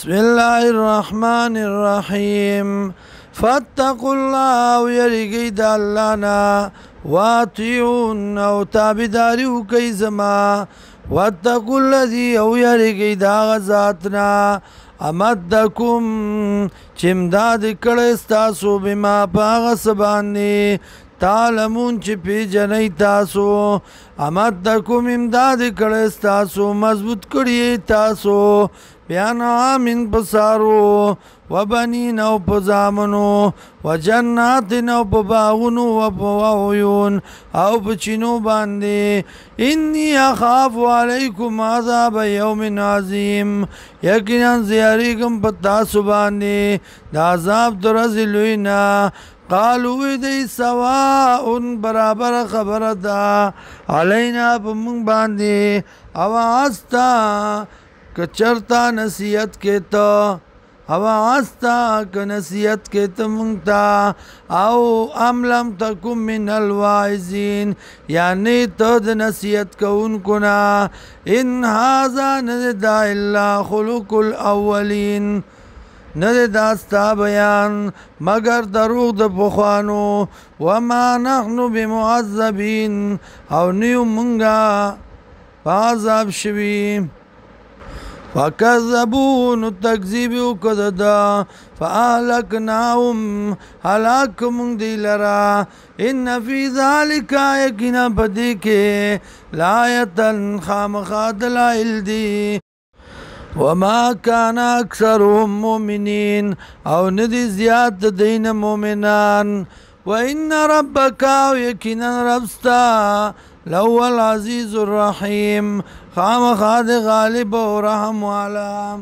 بسم الله الرحمن الرحيم فاتقوا الله ويرقي دالانا واطيعون او تابداري وكي زما واتقوا الذي او يرقي دا غزاتنا امدكم چمداد کڑستاسو بما پاغس باندی تعلمون چی پی جنی تاسو امدکم امداد کڑستاسو مضبوط کڑی تاسو بیان آمین پسارو و بنین او پزامنو و جناتن او پباغنو و پوعیون او پچینو باندی انی اخاف علیکم عذاب یوم عظیم یقینا زیاریکم پتاسو باندی دا عذاب درز لوینا قالوا دی سواء برابر خبر دا علینا پمنگ باندی اواستا کچرتا نصیحت کے تو اواستا کنصیحت کے تو منگتا او ام لم تکم من الواعظین یعنی تو د نصیحت کو ان کنا ان هذا نددا الا خلق الاولین ندے داستا بیان مگر دروغ د پخوانو وما نحن بمعذبین او نیو منگا فعذاب شویم فكذبون التكذيب وكذدا فأهلكناهم هلاك من دي لرا إن في ذلك يكنا بديك لآية خامخات العلدي وما كان أكثرهم مؤمنين أو ندي زيادة دين مؤمنان وإن ربك يكنا ربستا لهو العزيز الرحيم خام خاد غالب ورحم والا